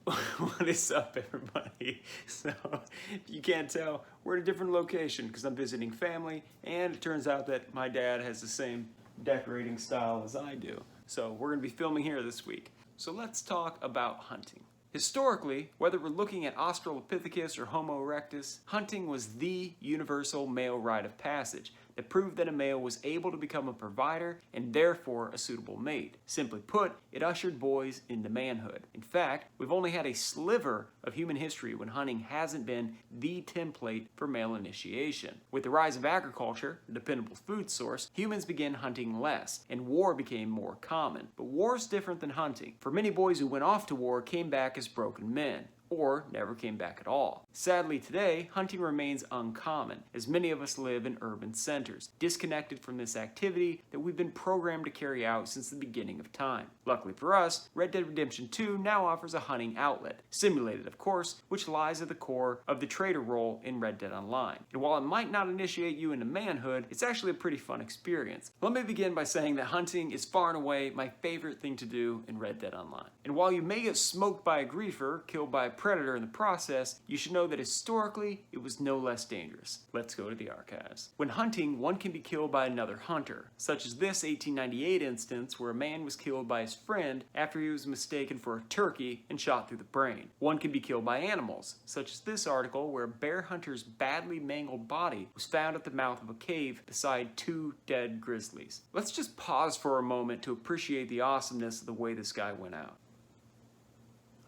What is up, everybody? So, if you can't tell, we're at a different location because I'm visiting family, and it turns out that my dad has the same decorating style as I do. So, we're going to be filming here this week. So, let's talk about hunting. Historically, whether we're looking at Australopithecus or Homo erectus, hunting was the universal male rite of passage that proved that a male was able to become a provider and therefore a suitable mate. Simply put, it ushered boys into manhood. In fact, we've only had a sliver of human history when hunting hasn't been the template for male initiation. With the rise of agriculture, a dependable food source, humans began hunting less, and war became more common. But war's different than hunting. For many boys who went off to war came back as broken men, or never came back at all. Sadly today, hunting remains uncommon, as many of us live in urban centers, disconnected from this activity that we've been programmed to carry out since the beginning of time. Luckily for us, Red Dead Redemption 2 now offers a hunting outlet, simulated of course, which lies at the core of the trader role in Red Dead Online. And while it might not initiate you into manhood, it's actually a pretty fun experience. Let me begin by saying that hunting is far and away my favorite thing to do in Red Dead Online. And while you may get smoked by a griefer, killed by a predator in the process, you should know that historically it was no less dangerous. Let's go to the archives. When hunting, one can be killed by another hunter, such as this 1898 instance where a man was killed by his friend after he was mistaken for a turkey and shot through the brain. One can be killed by animals, such as this article where a bear hunter's badly mangled body was found at the mouth of a cave beside two dead grizzlies. Let's just pause for a moment to appreciate the awesomeness of the way this guy went out.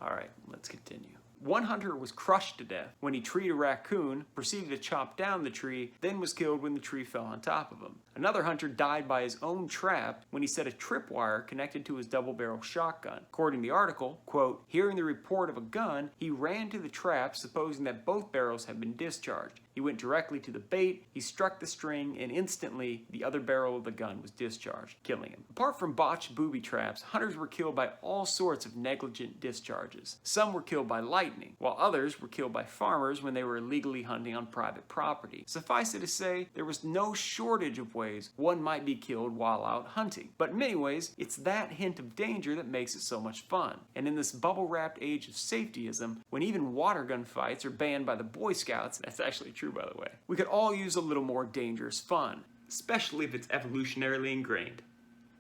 Alright, let's continue. One hunter was crushed to death when he treed a raccoon, proceeded to chop down the tree, then was killed when the tree fell on top of him. Another hunter died by his own trap when he set a tripwire connected to his double-barrel shotgun. According to the article, quote, hearing the report of a gun, he ran to the trap supposing that both barrels had been discharged. He went directly to the bait, he struck the string, and instantly the other barrel of the gun was discharged, killing him. Apart from botched booby traps, hunters were killed by all sorts of negligent discharges. Some were killed by lightning, while others were killed by farmers when they were illegally hunting on private property. Suffice it to say, there was no shortage of ways one might be killed while out hunting. But in many ways, it's that hint of danger that makes it so much fun. And in this bubble-wrapped age of safetyism, when even water gun fights are banned by the Boy Scouts, that's actually true by the way, we could all use a little more dangerous fun, especially if it's evolutionarily ingrained.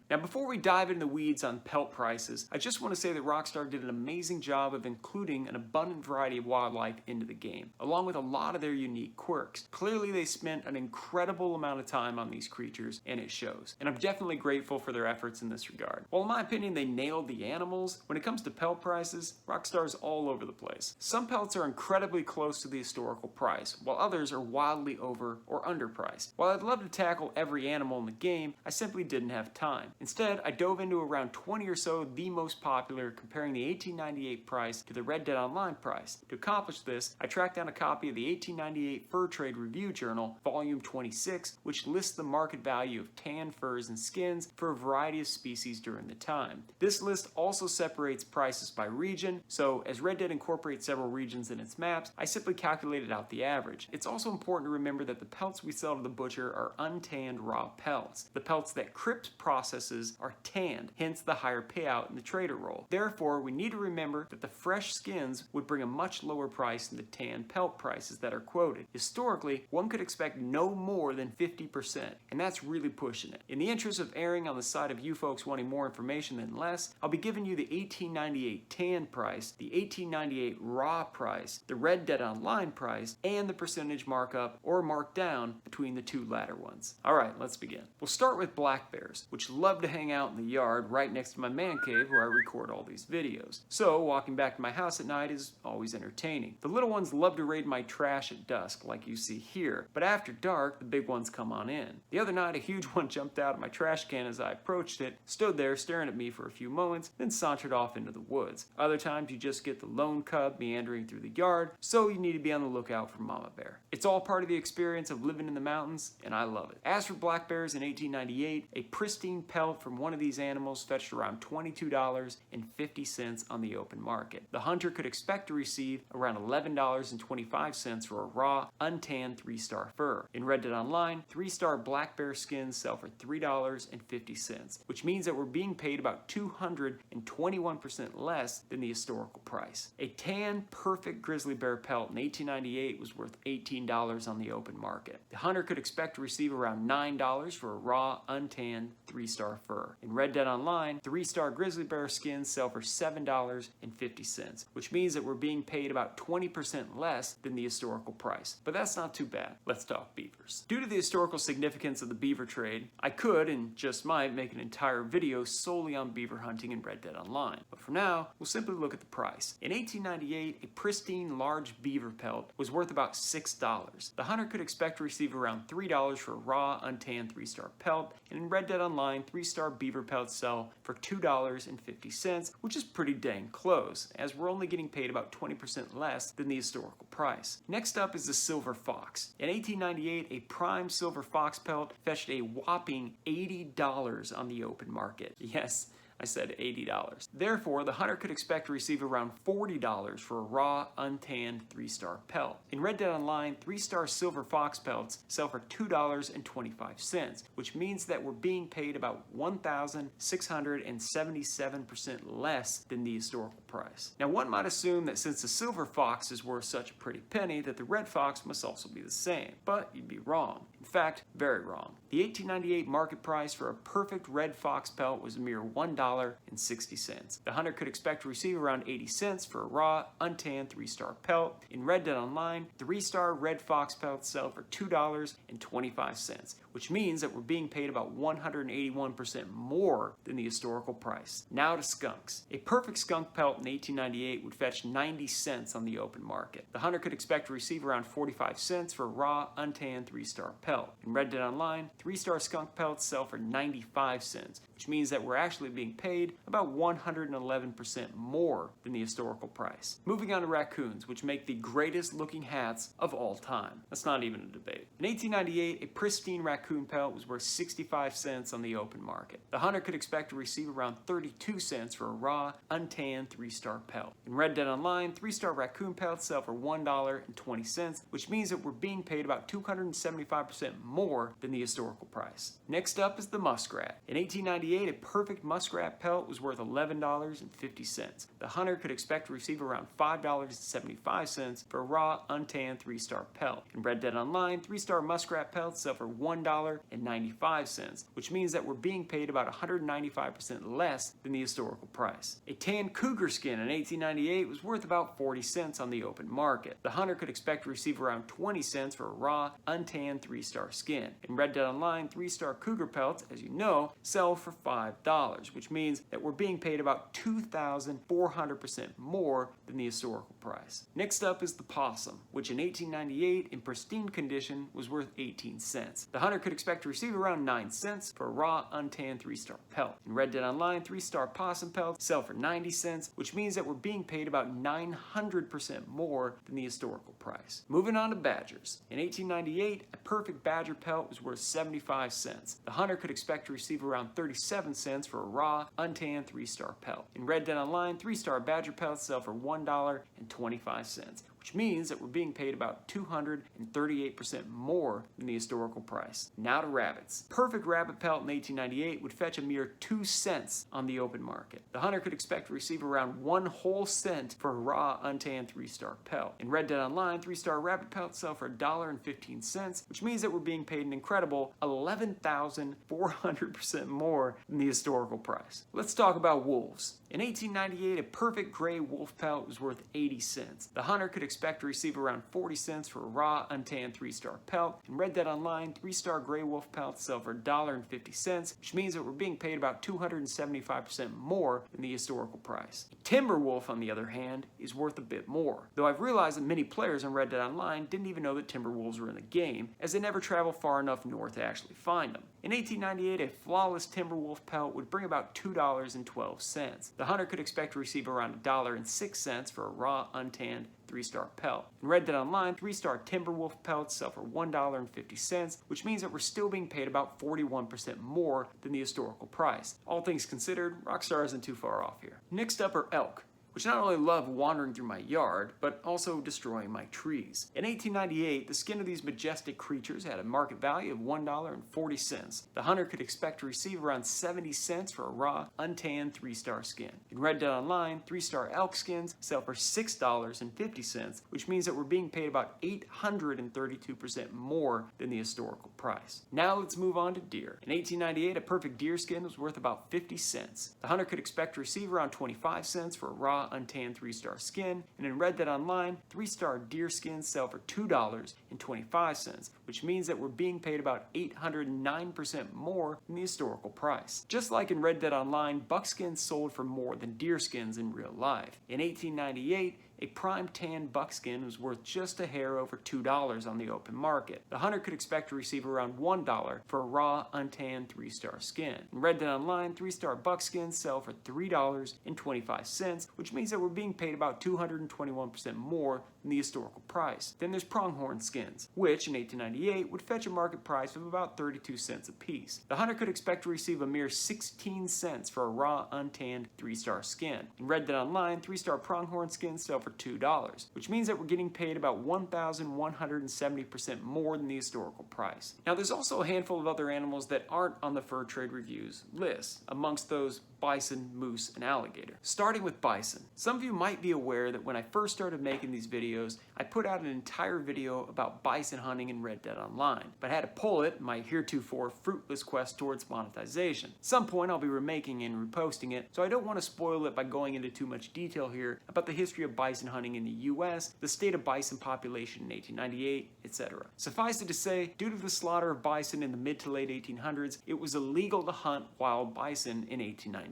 Now before we dive into the weeds on pelt prices, I just want to say that Rockstar did an amazing job of including an abundant variety of wildlife into the game, along with a lot of their unique quirks. Clearly they spent an incredible amount of time on these creatures, and it shows. And I'm definitely grateful for their efforts in this regard. While in my opinion they nailed the animals, when it comes to pelt prices, Rockstar's all over the place. Some pelts are incredibly close to the historical price, while others are wildly over or underpriced. While I'd love to tackle every animal in the game, I simply didn't have time. Instead, I dove into around 20 or so of the most popular, comparing the 1898 price to the Red Dead Online price. To accomplish this, I tracked down a copy of the 1898 Fur Trade Review Journal, volume 26, which lists the market value of tan furs and skins for a variety of species during the time. This list also separates prices by region, so as Red Dead incorporates several regions in its maps, I simply calculated out the average. It's also important to remember that the pelts we sell to the butcher are untanned raw pelts. The pelts that Cripps processes are tanned, hence the higher payout in the trader role. Therefore, we need to remember that the fresh skins would bring a much lower price than the tanned pelt prices that are quoted. Historically, one could expect no more than 50%, and that's really pushing it. In the interest of erring on the side of you folks wanting more information than less, I'll be giving you the 1898 tan price, the 1898 raw price, the Red Dead Online price, and the percentage markup or markdown between the two latter ones. Alright, let's begin. We'll start with black bears, which love to hang out in the yard right next to my man cave where I record all these videos. So walking back to my house at night is always entertaining. The little ones love to raid my trash at dusk like you see here, but after dark the big ones come on in. The other night a huge one jumped out of my trash can as I approached it, stood there staring at me for a few moments, then sauntered off into the woods. Other times you just get the lone cub meandering through the yard, so you need to be on the lookout for mama bear. It's all part of the experience of living in the mountains, and I love it. As for black bears in 1898, a pristine pelt pelt from one of these animals fetched around $22.50 on the open market. The hunter could expect to receive around $11.25 for a raw, untanned 3-star fur. In Red Dead Online, 3-star black bear skins sell for $3.50, which means that we're being paid about 221% less than the historical price. A tan, perfect grizzly bear pelt in 1898 was worth $18 on the open market. The hunter could expect to receive around $9 for a raw, untanned 3-star fur. In Red Dead Online, 3-star grizzly bear skins sell for $7.50, which means that we're being paid about 20% less than the historical price. But that's not too bad. Let's talk beavers. Due to the historical significance of the beaver trade, I could, and just might, make an entire video solely on beaver hunting in Red Dead Online. But for now, we'll simply look at the price. In 1898, a pristine large beaver pelt was worth about $6. The hunter could expect to receive around $3 for a raw, untanned 3-star pelt, and in Red Dead Online, 3-star beaver pelts sell for $2.50, which is pretty dang close, as we're only getting paid about 20% less than the historical price. Next up is the silver fox. In 1898, a prime silver fox pelt fetched a whopping $80 on the open market. Yes, I said $80. Therefore, the hunter could expect to receive around $40 for a raw, untanned 3-star pelt. In Red Dead Online, 3-star silver fox pelts sell for $2.25, which means that we're being paid about 1,677% less than the historical price. Now, one might assume that since the silver fox is worth such a pretty penny, that the red fox must also be the same, but you'd be wrong. In fact, very wrong. The 1898 market price for a perfect red fox pelt was a mere $1.60. The hunter could expect to receive around 80 cents for a raw, untanned 3-star pelt. In Red Dead Online, 3-star red fox pelts sell for $2.25, which means that we're being paid about 181% more than the historical price. Now to skunks. A perfect skunk pelt in 1898 would fetch 90 cents on the open market. The hunter could expect to receive around 45 cents for a raw, untanned 3-star pelt. In Red Dead Online, 3-star skunk pelts sell for 95 cents, which means that we're actually being paid about 111% more than the historical price. Moving on to raccoons, which make the greatest looking hats of all time. That's not even a debate. In 1898, a pristine raccoon pelt was worth 65 cents on the open market. The hunter could expect to receive around 32 cents for a raw, untanned 3-star pelt. In Red Dead Online, 3-star raccoon pelts sell for $1.20, which means that we're being paid about 275% more than the historical price. Next up is the muskrat. In 1898, a perfect muskrat pelt was worth $11.50. The hunter could expect to receive around $5.75 for a raw, untanned 3-star pelt. In Red Dead Online, 3-star muskrat pelts sell for $1.95, which means that we're being paid about 195% less than the historical price. A tan cougar skin in 1898 was worth about 40 cents on the open market. The hunter could expect to receive around 20 cents for a raw, untanned 3-star skin. In Red Dead Online, 3-star cougar pelts, as you know, sell for $5, which means that we're being paid about 2,400% more than the historical price. Next up is the possum, which in 1898 in pristine condition was worth 18 cents. The hunter could expect to receive around 9 cents for a raw, untanned 3-star pelt. In Red Dead Online, 3-star possum pelts sell for 90 cents, which means that we're being paid about 900% more than the historical price. Moving on to badgers. In 1898, a perfect badger pelt was worth 75 cents. The hunter could expect to receive around 37 cents for a raw, untanned 3-star pelt. In Red Dead Online, 3-star badger pelts sell for $1.25, which means that we're being paid about 238% more than the historical price. Now to rabbits. Perfect rabbit pelt in 1898 would fetch a mere 2 cents on the open market. The hunter could expect to receive around 1 whole cent for a raw, untanned 3-star pelt. In Red Dead Online, 3-star rabbit pelts sell for $1.15, which means that we're being paid an incredible 11,400% more than the historical price. Let's talk about wolves. In 1898, a perfect gray wolf pelt was worth 80 cents. The hunter could expect to receive around 40 cents for a raw, untanned 3-star pelt. In Red Dead Online, 3-star gray wolf pelts sell for $1.50, which means that we're being paid about 275% more than the historical price. A timber wolf, on the other hand, is worth a bit more, though I've realized that many players in Red Dead Online didn't even know that timber wolves were in the game, as they never travel far enough north to actually find them. In 1898, a flawless timber wolf pelt would bring about $2.12. The hunter could expect to receive around $1.06 for a raw, untanned 3-star 3-star pelt. In Red Dead Online, 3-star Timberwolf pelts sell for $1.50, which means that we're still being paid about 41% more than the historical price. All things considered, Rockstar isn't too far off here. Next up are elk, which not only love wandering through my yard, but also destroying my trees. In 1898, the skin of these majestic creatures had a market value of $1.40. The hunter could expect to receive around 70 cents for a raw, untanned 3-star skin. In Red Dead Online, 3-star elk skins sell for $6.50, which means that we're being paid about 832% more than the historical price. Now let's move on to deer. In 1898, a perfect deer skin was worth about 50 cents. The hunter could expect to receive around 25 cents for a raw, untanned 3-star skin, and in Red Dead Online, 3-star deer skins sell for $2.25, which means that we're being paid about 809% more than the historical price. Just like in Red Dead Online, buckskins sold for more than deer skins in real life. In 1898, a prime tan buckskin was worth just a hair over $2 on the open market. The hunter could expect to receive around $1 for a raw, untanned 3-star skin. In Red Dead Online, 3-star buckskins sell for $3.25, which means that we're being paid about 221% more than the historical price. Then there's pronghorn skins, which in 1898 would fetch a market price of about 32 cents a piece. The hunter could expect to receive a mere 16 cents for a raw, untanned 3-star skin. In Red Dead Online, 3-star pronghorn skins sell for $2, which means that we're getting paid about 1,170% more than the historical price. Now there's also a handful of other animals that aren't on the Fur Trade Review's list, amongst those bison, moose, and alligator. Starting with bison. Some of you might be aware that when I first started making these videos, I put out an entire video about bison hunting in Red Dead Online, but I had to pull it in my heretofore fruitless quest towards monetization. At some point I'll be remaking and reposting it, so I don't want to spoil it by going into too much detail here about the history of bison hunting in the US, the state of bison population in 1898, etc. Suffice it to say, due to the slaughter of bison in the mid to late 1800s, it was illegal to hunt wild bison in 1898.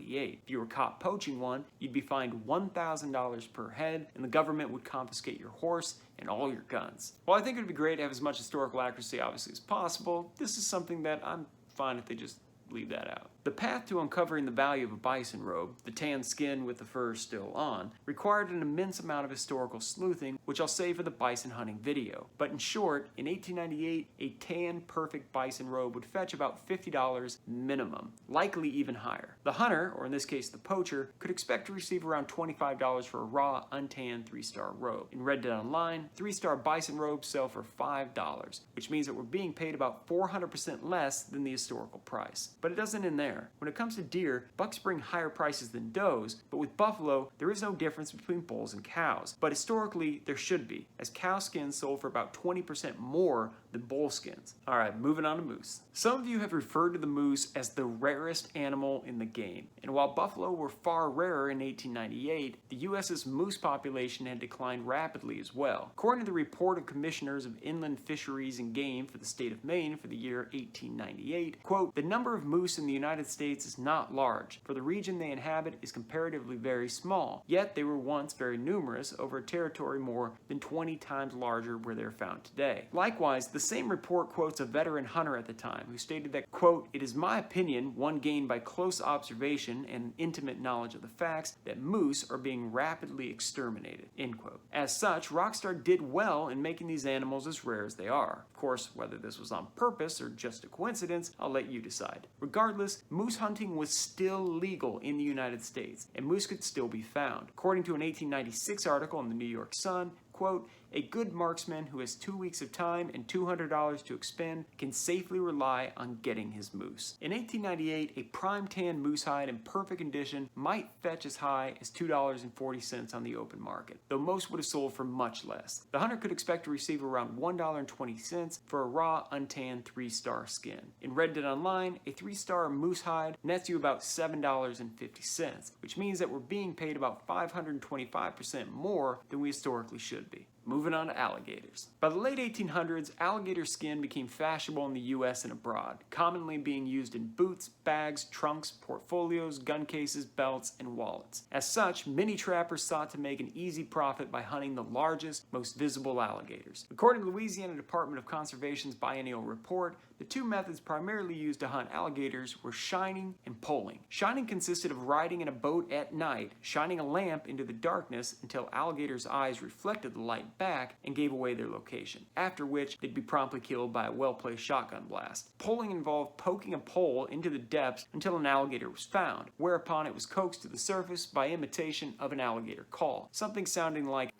If you were caught poaching one, you'd be fined $1,000 per head, and the government would confiscate your horse and all your guns. While I think it would be great to have as much historical accuracy obviously as possible, this is something that I'm fine if they just leave that out. The path to uncovering the value of a bison robe, the tan skin with the fur still on, required an immense amount of historical sleuthing, which I'll save for the bison hunting video. But in short, in 1898, a tan perfect bison robe would fetch about $50 minimum, likely even higher. The hunter, or in this case the poacher, could expect to receive around $25 for a raw, untanned 3-star robe. In Red Dead Online, 3-star bison robes sell for $5, which means that we're being paid about 400% less than the historical price. But it doesn't end there. When it comes to deer, bucks bring higher prices than does, but with buffalo, there is no difference between bulls and cows. But historically, there should be, as cow skins sold for about 20% more than bull skins. Alright, moving on to moose. Some of you have referred to the moose as the rarest animal in the game, and while buffalo were far rarer in 1898, the US's moose population had declined rapidly as well. According to the report of Commissioners of Inland Fisheries and Game for the state of Maine for the year 1898, quote, "The number of moose in the United States is not large, for the region they inhabit is comparatively very small, yet they were once very numerous over a territory more than 20 times larger where they are found today." Likewise, the same report quotes a veteran hunter at the time who stated that, quote, "It is my opinion, one gained by close observation and intimate knowledge of the facts, that moose are being rapidly exterminated," end quote. As such, Rockstar did well in making these animals as rare as they are. Of course, whether this was on purpose or just a coincidence, I'll let you decide. Regardless, moose hunting was still legal in the United States, and moose could still be found. According to an 1896 article in the New York Sun, quote, "A good marksman who has 2 weeks of time and $200 to expend can safely rely on getting his moose." In 1898, a prime tan moose hide in perfect condition might fetch as high as $2.40 on the open market, though most would have sold for much less. The hunter could expect to receive around $1.20 for a raw, untanned 3-star skin. In Red Dead Online, a 3-star moose hide nets you about $7.50, which means that we're being paid about 525% more than we historically should be. Moving on to alligators. By the late 1800s, alligator skin became fashionable in the US and abroad, commonly being used in boots, bags, trunks, portfolios, gun cases, belts, and wallets. As such, many trappers sought to make an easy profit by hunting the largest, most visible alligators. According to Louisiana Department of Conservation's biennial report, the The two methods primarily used to hunt alligators were shining and poling. Shining consisted of riding in a boat at night, shining a lamp into the darkness until alligators' eyes reflected the light back and gave away their location, after which they'd be promptly killed by a well-placed shotgun blast. Poling involved poking a pole into the depths until an alligator was found, whereupon it was coaxed to the surface by imitation of an alligator call, something sounding like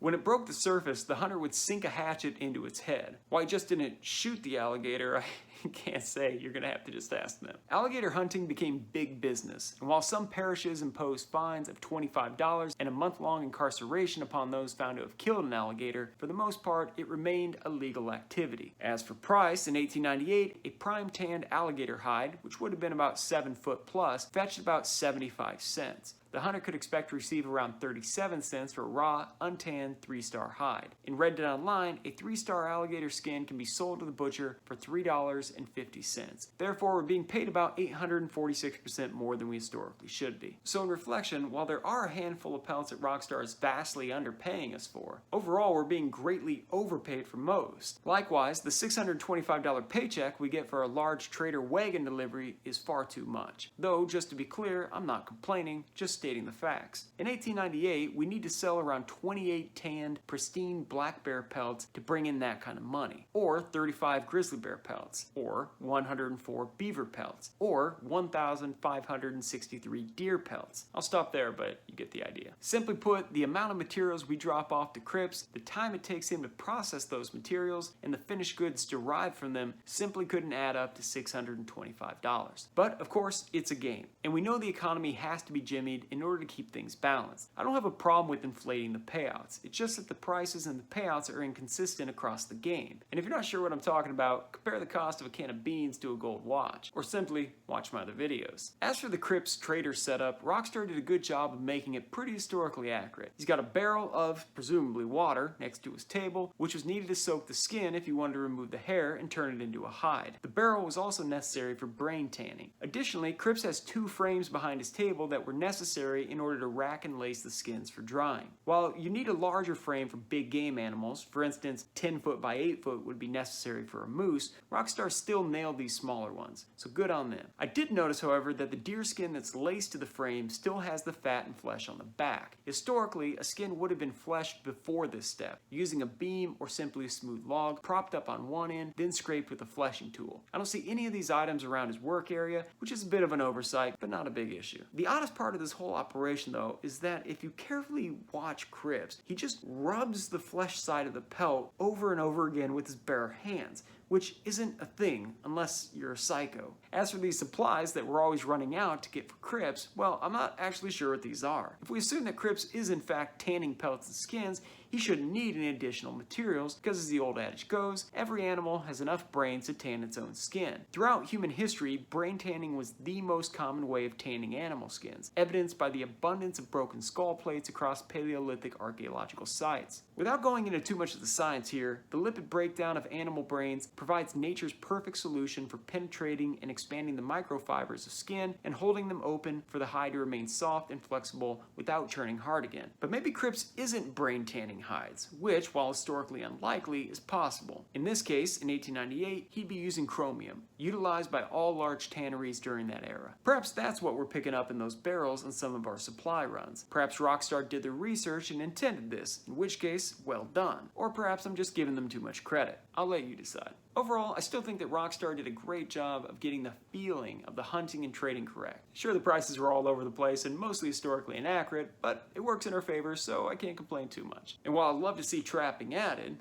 when it broke the surface, the hunter would sink a hatchet into its head. Why he just didn't shoot the alligator, I can't say. You're gonna have to just ask them. Alligator hunting became big business, and while some parishes imposed fines of $25 and a month-long incarceration upon those found to have killed an alligator, for the most part, it remained a legal activity. As for price, in 1898, a prime tanned alligator hide, which would have been about 7 foot plus, fetched about 75 cents. The hunter could expect to receive around 37 cents for a raw, untanned 3-star hide. In Red Dead Online, a 3-star alligator skin can be sold to the butcher for $3.50. Therefore, we're being paid about 846% more than we historically should be. So in reflection, while there are a handful of pelts that Rockstar is vastly underpaying us for, overall we're being greatly overpaid for most. Likewise, the $625 paycheck we get for a large trader wagon delivery is far too much. Though, just to be clear, I'm not complaining, just stating the facts. In 1898, we need to sell around 28 tanned, pristine black bear pelts to bring in that kind of money, or 35 grizzly bear pelts, or 104 beaver pelts, or 1,563 deer pelts. I'll stop there, but you get the idea. Simply put, the amount of materials we drop off to Cripps, the time it takes him to process those materials, and the finished goods derived from them simply couldn't add up to $625. But, of course, it's a game, and we know the economy has to be jimmied in order to keep things balanced. I don't have a problem with inflating the payouts. It's just that the prices and the payouts are inconsistent across the game. And if you're not sure what I'm talking about, compare the cost of a can of beans to a gold watch, or simply watch my other videos. As for the Cripps trader setup, Rockstar did a good job of making it pretty historically accurate. He's got a barrel of, presumably water, next to his table, which was needed to soak the skin if you wanted to remove the hair and turn it into a hide. The barrel was also necessary for brain tanning. Additionally, Cripps has 2 frames behind his table that were necessary in order to rack and lace the skins for drying. While you need a larger frame for big game animals, for instance 10 foot by 8 foot would be necessary for a moose, Rockstar still nailed these smaller ones, so good on them. I did notice, however, that the deer skin that's laced to the frame still has the fat and flesh on the back. Historically, a skin would have been fleshed before this step, using a beam or simply a smooth log propped up on one end, then scraped with a fleshing tool. I don't see any of these items around his work area, which is a bit of an oversight, but not a big issue. The oddest part of this whole operation, though, is that if you carefully watch Cripps, he just rubs the flesh side of the pelt over and over again with his bare hands, which isn't a thing unless you're a psycho. As for these supplies that we're always running out to get for Cripps, well, I'm not actually sure what these are. If we assume that Cripps is in fact tanning pelts and skins, he shouldn't need any additional materials because, as the old adage goes, every animal has enough brains to tan its own skin. Throughout human history, brain tanning was the most common way of tanning animal skins, evidenced by the abundance of broken skull plates across Paleolithic archaeological sites. Without going into too much of the science here, the lipid breakdown of animal brains provides nature's perfect solution for penetrating and expanding the microfibers of skin and holding them open for the hide to remain soft and flexible without turning hard again. But maybe Cripps isn't brain tanning hides, which, while historically unlikely, is possible. In this case, in 1898, he'd be using chromium, utilized by all large tanneries during that era. Perhaps that's what we're picking up in those barrels on some of our supply runs. Perhaps Rockstar did the research and intended this, in which case, well done. Or perhaps I'm just giving them too much credit. I'll let you decide. Overall, I still think that Rockstar did a great job of getting the feeling of the hunting and trading correct. Sure, the prices were all over the place and mostly historically inaccurate, but it works in our favor, so I can't complain too much. And while I'd love to see trapping added,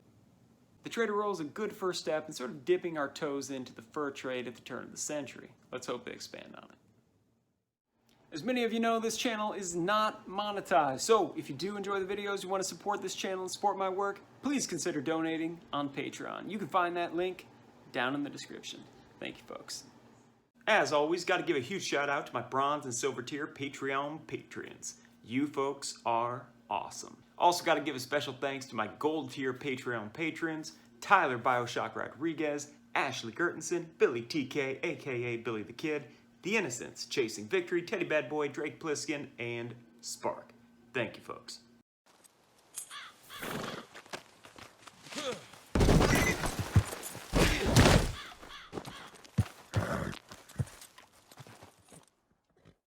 the trader role is a good first step in sort of dipping our toes into the fur trade at the turn of the century. Let's hope they expand on it. As many of you know, this channel is not monetized, so if you do enjoy the videos, you want to support this channel and support my work, please consider donating on Patreon. You can find that link down in the description. Thank you, folks. As always, got to give a huge shout out to my bronze and silver tier Patreon patrons. You folks are awesome. Also got to give a special thanks to my gold tier Patreon patrons, Tyler Bioshock Rodriguez, Ashley Gertensen, Billy TK, aka Billy the Kid, The Innocents, Chasing Victory, Teddy Bad Boy, Drake Pliskin, and Spark. Thank you, folks.